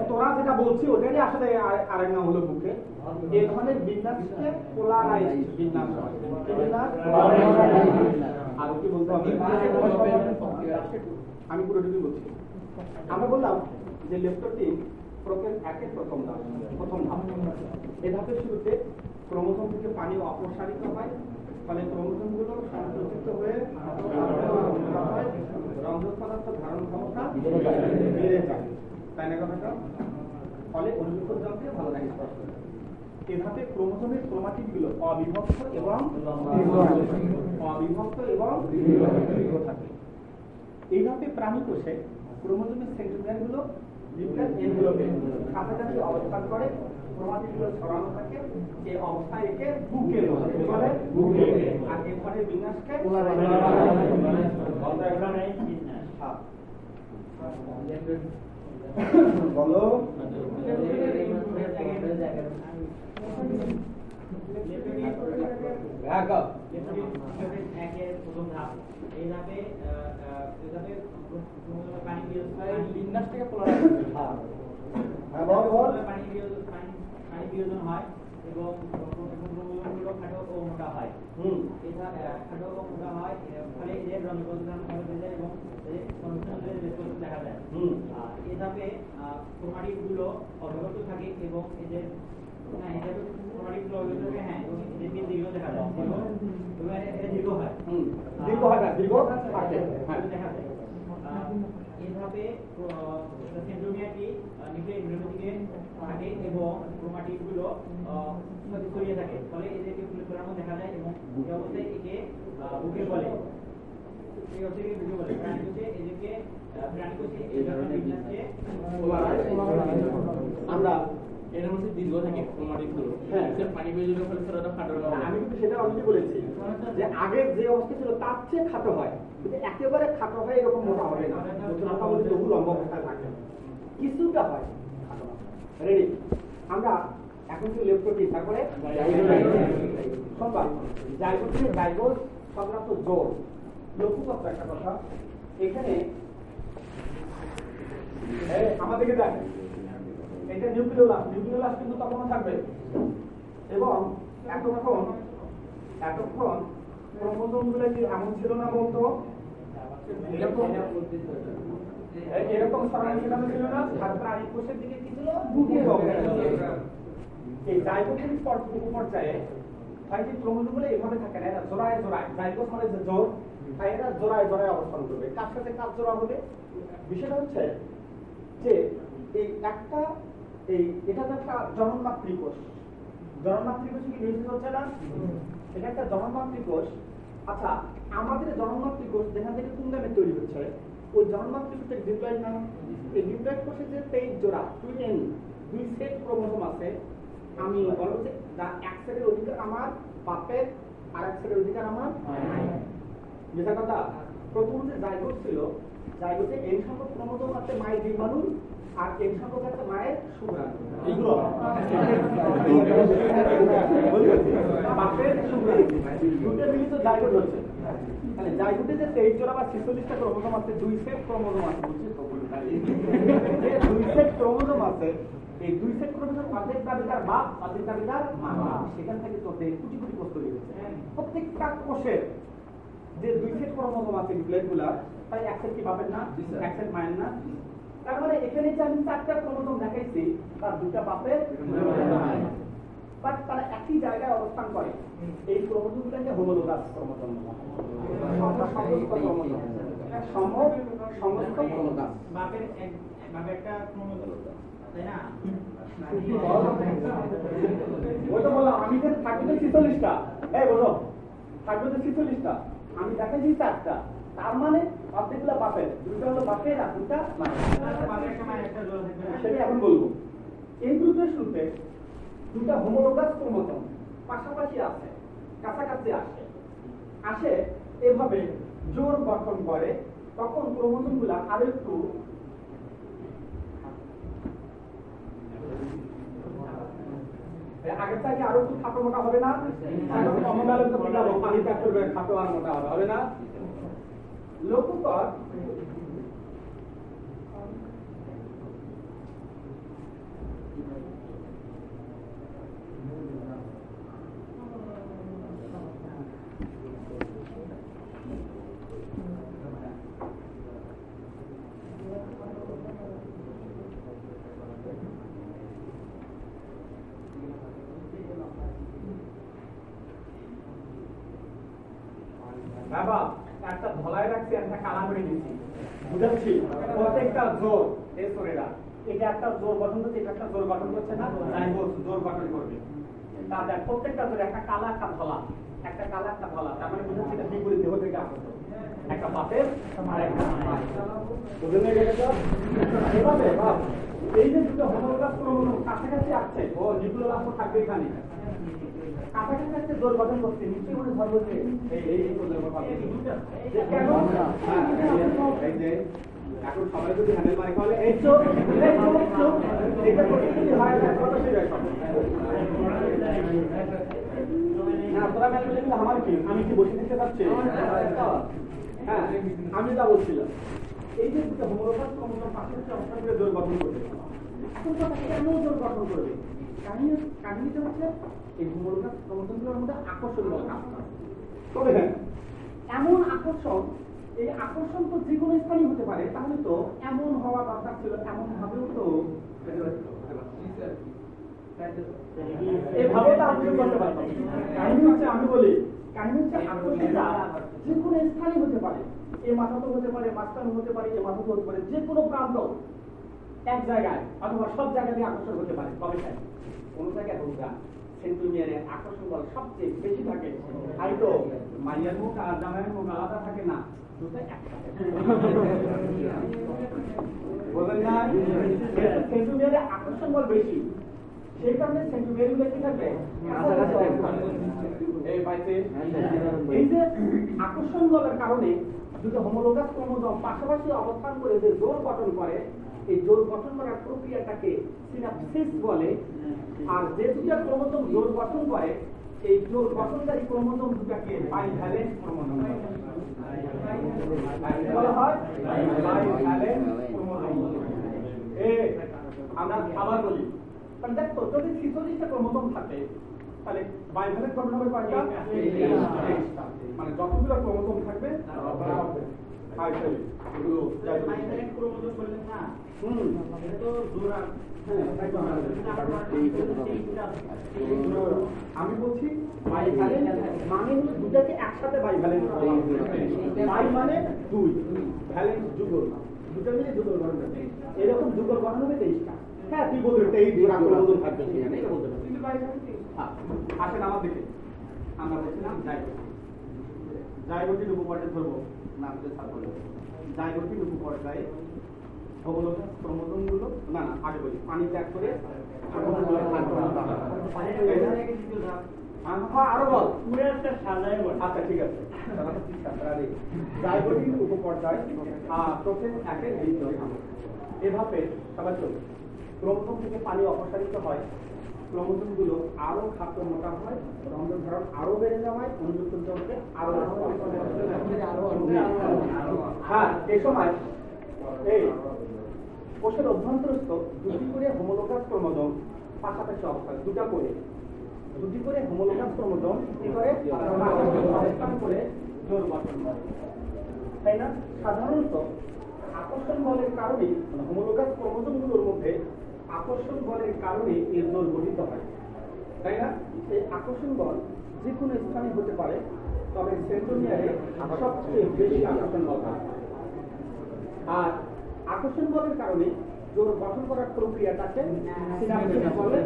তোরা যেটা বলছি ওটারই আসলে আরেক নাম হলো বুকে। এই ধরনের বিন্যাসকে পোলারাইজড বিন্যাস হয়। আর কি বলতে হবে, আমি পুরোটুকু বলছি। আমরা বললাম যে লেপ্টোটিন প্রোফেজ একের প্রথম ধাপ। এই ধাপের শুরুতে ক্রোমোজোম থেকে পানি অপসারিত হয়, ফলে ক্রোমোজোম গুলো সংকুচিত হয়ে রঞ্জক পদার্থ ধারণ ক্ষমতা বেড়ে যায়, তাই না কথাটা? ফলে অনুবীক্ষণ যন্ত্রে ভালো লাগে স্পষ্ট। এ ধাপে ক্রোমোজোমের ক্রোমাটিড গুলো অবিভক্ত এবং দীর্ঘ থাকে। এই ধাপে প্রাণী কোষে ক্রোমোজোমের সেন্ট্রোমিয়ার গুলো নিউক্লিয়াস এনভেলপের কাছাকাছি অবস্থান করে, ক্রোমাটিড গুলো ছড়ানো থাকে। এই অবস্থায় একে বুকে বলে, আর এই ধরনের বিন্যাসকে বলো। পানি বিয়োজন হয় এবং ক্রোমোজোমগুলো খাটো ও মোটা হয়। খাটো ও মোটা হয়, ফলে এদের রঞ্জক বেড়ে যায় এবং দেখা যায়। এই ধাপে ক্রোমাটিড গুলো অবিভক্ত থাকে এবং এদের ক্রোমাটিড গুলো অবিভক্ত থাকে, হ্যাঁ, এবং এদেরকে দীর্ঘ দেখা যায় এবং এটা দীর্ঘ হয়, দেখা যায়। এইভাবে সেন্ট্রোমিয়ারটি নিউক্লিয়াস এনভেলপে থাকে এবং ক্রোমাটিড গুলো ছড়িয়ে থাকে, ফলে এদেরকে ফুলে তোড়ানো দেখা যায় এবং এই অবস্থায় একে বুকে বলে। এই অবস্থায় বুকে বলে। প্রাণী কোষে এদেরকে এই ধরনের বিন্যাসকে আমরা এর মধ্যে দীর্ঘ থাকে ক্রোমাটিড গুলো। হ্যাঁ, পানি বিয়োজনের ফলে সেটা খাটো হয়। আমি কিন্তু সেটা অলরেডি বলেছি যে আগের যে অবস্থা ছিল তার চেয়ে খাটো হয়, কিন্তু একেবারে খাটো হয় এরকম মোটা হবে না, মোটামুটি তবু লম্বা অবস্থায় থাকে, কিছুটা হয় খাটো। রেডি? আমরা এখন কি লেপ্টোটিন, তারপরে জাইগোস সংক্রান্ত জোর। লক্ষ্য করতে একটা কথা, এখানে আমাদেরকে দেখ, এটা নিউক্লিওলাস কিন্তু তখনও থাকবে এবং এতক্ষণ ক্রোমোজোম গুলো কি এমন ছিল না বলতো, এরকম সরাসরি ছিল না। আর প্রাণী কোষের দিকে কি ছিল, এই জাইগোসের পর্যায়ে হয় কি ক্রোমোজোম গুলো এভাবে থাকে না, এরা জোড়ায় জাইগোস মানে যে জোর, তাই এরা জোড়ায় অবস্থান করবে। কার সাথে কাজ জোড়া হবে? বিষয়টা হচ্ছে যে এটা তো একটা জননমাতৃ কোষ। জননমাতৃ কোষ কি নিউক্লিয়াস হচ্ছে না? এটা একটা জননমাতৃ কোষ। আচ্ছা, আমাদের জননমাতৃ কোষ যেখান থেকে কুন্দামে তৈরি হচ্ছে, ওই জননমাতৃ কোষের নিউক্লিয়াস নাম। এই নিউক্লিয়াস কোষে যে 23 জোড়া 2 সেট ক্রোমোজোম আছে, আমি বলবো যে এক সেটের অধিকার আমার বাপের, আর এক সেটের অধিকার আমার যেটা কথা। প্রথম যে জাইগোট ছিল, জাইগোটে এই সংখ্যক ক্রোমোজোম আছে মায়ের ডিম্বাণু, আর এই সংখ্যক আছে মায়ের শুক্রাণু। এগুলো বাপের শুক্রাণু দুটো মিলিত জাইগোট হচ্ছে। তাহলে জাইগোটে যে 23 জোড়া বা 46টা ক্রোমোজোম আছে, 2 সেট ক্রোমোজোম আছে, বুঝছিস তো? যে 2 সেট ক্রোমোজোম আছে, এই 2 সেট ক্রোমোজোম অর্ধেক দাবিদার বাপ, অর্ধেক দাবিদার মা। সেখান থেকে তোদের কোটি কোটি কোষ তৈরি হয়েছে। প্রত্যেকটা কোষের যে 2 সেট ক্রোমোজোম আছে নিউক্লিয়াসগুলা, তাই এক সেট কি বাপের না, এক সেট মায়ের না? তার মানে এখানে যে আমি 4টা ক্রোমোজোম দেখাইছি, তার 2টা বাপের, বাট তারা একই জায়গায় অবস্থান করে। এই ক্রোমোজোমগুলোকে হোমোলোগাস ক্রোমোজোম বলা হয়। সমস্ত ক্রোমোজোম বাপের একটা ক্রোমোজোম, তাই না? ওই তো বললাম, আমি যে থাকবে তো 46টা, এই বলো থাকবে তো 46টা, আমি দেখাইছি 4টা, তার মানে অর্ধেকগুলো বাপের, 2টা হলো বাপের আর 2টা মায়ের। সেটা এখন বলবো। এই গ্রুপের শুরুতে 2টা হোমোলোগাস ক্রোমোজোম পাশাপাশি আছে, কাছাকাছি আসে এভাবে জোড় গঠন করে, তখন ক্রোমোজোমগুলো আরো একটু আগের থেকে আরো একটু খাটো মোটা হবে না? পানি ত্যাগ করবে, খাটো আর মোটা হবে না? লক্ষ্য কর, বাবা একটা ধলাই রাখছি, একটা কালা করে দিচ্ছি, বুঝাচ্ছি? প্রত্যেকটা জোর এটা একটা জোর গঠন করছে, এটা একটা জোর গঠন করছে না? জোর গঠন করবে। তাদের প্রত্যেকটা জোর একটা কালা একটা ধলা, একটা কালা একটা ধলা, তার মানে বুঝাচ্ছি এটা বিপরীত দেহ থেকে আসছে, একটা বাপের আর একটা বুঝলেন? এভাবে এই যে 2টা হোমোলোগাস ক্রোমোজোম কাছাকাছি আসছে, ও নিউক্লিয়াস থাকবে এখানে, কাছাকাছি একটা জোর গঠন করছে, নিশ্চয়ই মনে ধরবো যে এখন সবাই যদি হ্যান্ডেল মারে তাহলে এই চোখ এটা করতে হয় না, কত সেটা না তোরা মেলে আমার কি, আমি কি বসে দিতে পারছি? হ্যাঁ, আমি যা বলছিলাম, এই যে 2টা হোমোলোগাস ক্রোমোজোম পাশাপাশি অবস্থান করে জোর গঠন করবে। এখন কথা কেন জোর গঠন করবে? কাহিনীটা হচ্ছে এই হোমোলোগাস ক্রোমোজোমগুলোর মধ্যে আকর্ষণ বল কাজ করে। তবে হ্যাঁ, এমন আকর্ষণ, এই আকর্ষণ তো যে কোনো স্থানই হতে পারে, তাহলে তো এমন হওয়া দরকার ছিল, এমন ভাবেও তো এভাবে তো আপনি করতে পারবেন। কাহিনী হচ্ছে, আমি বলি কাহিনী হচ্ছে আকর্ষণটা যে কোনো স্থানই হতে পারে, এ মাথা তো হতে পারে, মাঝখানে হতে পারে, এ মাথা তো হতে পারে, যে কোনো প্রান্ত এক জায়গায় অথবা সব জায়গায় আকর্ষণ হতে পারে। তবে হ্যাঁ, কোন জায়গায় হোক না, সেন্ট্রোমিয়ারে আকর্ষণ বল সবচেয়ে বেশি থাকে। হয়তো মাইয়ার মুখ আর জামাইয়ের মুখ আলাদা থাকে না, দুটো একসাথে। বলেন না, সেন্ট্রোমিয়ারে আকর্ষণ বল বেশি, সেই কারণে সেন্ট্রোমিয়ার গুলো কি থাকবে? এই যে আকর্ষণ বলের কারণে 2টা হোমোলোগাস ক্রোমোজোম পাশাপাশি অবস্থান করে যে জোড় গঠন করে, এই জোড় গঠন করার প্রক্রিয়াটাকে সিনাপসিস বলে। আর যে 2টা ক্রোমোজোম জোড় গঠন করে, এই জোড় গঠনকারী ক্রোমোজোম 2টাকে বাইভ্যালেন্ট ক্রোমোজোম বলা হয়। Bivalent chromosome. আমরা আবার বলি, কারণ দেখো যদি 46টা ক্রোমোজোম থাকে, তাহলে বাইভ্যালেন্ট গঠন হবে কয়টা? মানে যতগুলো ক্রোমোজোম থাকবে আমি বলছি মানে 2টাকে একসাথে বাইভ্যালেন্ট, বাই মানে 2, ভ্যালেন্স যুগল, 2টা মিলে যুগল গঠন হবে। এরকম যুগল গঠন হবে 23টা। হ্যাঁ, তুই বলবি 23 জোড়া ক্রোমোজোম থাকবে সেখানে, এটা বলতে পারবি। আসেন আমার দিকে, আমরা বলছিলাম জাইগোটির উপপর্যায়ে ধরবো না, জাইগোটির উপপর্যায়ে হোমোলোগাস ক্রোমোজোম গুলো না আগে বলি পানি ত্যাগ করে আরো বল, আচ্ছা ঠিক আছে। জাইগোটির উপপর্যায় প্রসেস একের দ্বিতীয় এভাবে সবাই চলবে। ক্রোমোজোম থেকে পানি অপসারিত হয়, ক্রোমোজোম গুলো আরো খাদ্য মোটা হয়, রন্ধ্র ধারণ আরো বেড়ে যাওয়ায় অনুযুক্ত যন্ত্রে আরো হ্যাঁ এই সময় এই কোষের অভ্যন্তরস্থ দুটি করে হোমোলোগাস ক্রোমোজোম পাশাপাশি অবস্থান দুটি করে হোমোলোগাস ক্রোমোজোম কি করে অবস্থান করে জোড় গঠন করে, তাই না? সাধারণত আকর্ষণ বলের কারণে হোমোলোগাস ক্রোমোজোমগুলোর মধ্যে আকর্ষণ বলের কারণে এর জোড় গঠিত হয়, তাই না? এই আকর্ষণ বল যে কোনো স্থানে হতে পারে, তবে সেন্ট্রোমিয়ারে সবচেয়ে বেশি আকর্ষণ বল হয়। আর আকর্ষণ বলের কারণে জোড় গঠন করার প্রক্রিয়াটাকে সিনাপটিক বলে,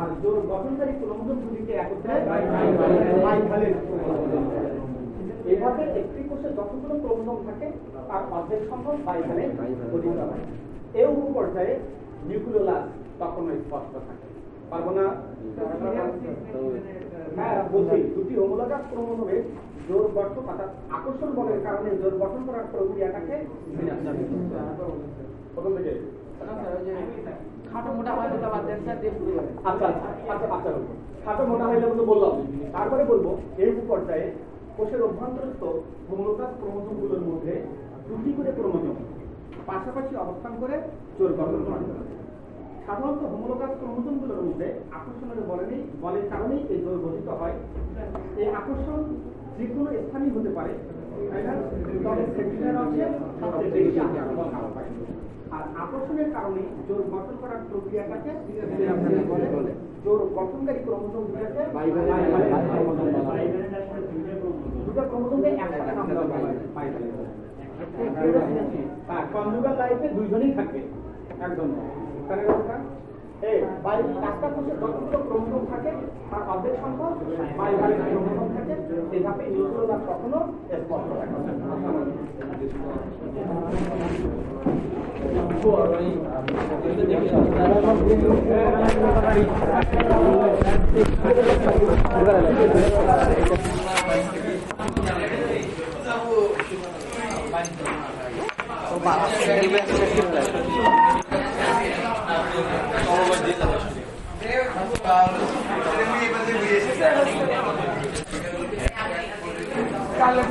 আর জোড় গঠনকারী ক্রোমোজোম দুটিকে একত্রে বাইফালেট এভাবে একটি কোষে যতগুলো ক্রোমোজোম থাকে তার অর্ধেক সংখ্যক বাইফালেট গঠিত হয়। এই উপপর্যায়ে নিউক্লিওলাস তখনও স্পষ্ট থাকে। পারবো না? হ্যাঁ বলছি, দুটি হোমোলোগাস ক্রোমোজোমে জোড় গঠন অর্থাৎ আকর্ষণ বলের কারণে জোড় গঠন করার প্রক্রিয়াটাকে প্রথম থেকে খাটো মোটা হয় ওটা বাদ দেন স্যার, দিয়ে শুরু করেন। আচ্ছা খাটো মোটা হইলে তো বললাম, তারপরে বলবো এই পর্যায়ে কোষের অভ্যন্তরস্থ হোমোলোগাস ক্রোমোজোমগুলোর মধ্যে দুটি করে ক্রোমোজোম পাশাপাশি অবস্থান করে জোড় গঠন করে। সাধারণত হোমোলোগাস ক্রোমোজোমগুলোর মধ্যে আকর্ষণের বলের কারণেই এই জোড় গঠিত হয়। এই আকর্ষণ যে কোনো স্থানই হতে পারে, তাই না? তবে সেন্টিমিটার হচ্ছে সবচেয়ে বেশি আকর্ষণ হয়। আর আকর্ষণের কারণে জোড় গঠন করার প্রক্রিয়াটাকে বলে। জোড় গঠনকারী ক্রোমোজোম দুটাকে দুটো ক্রোমোজোমকে একসাথে নাম দেওয়া হয় বাইফালেট। হ্যাঁ, কনজুগাল লাইফে দুইজনই থাকে, একজন একটা কোষে যতগুলো ক্রোমোজোম থাকে তার অর্ধেক সংখ্যক বাইফালেট ক্রোমোজোম থাকে। এই ধাপে নিউক্লিওলাস কখনো স্পষ্ট থাকে না। Kalau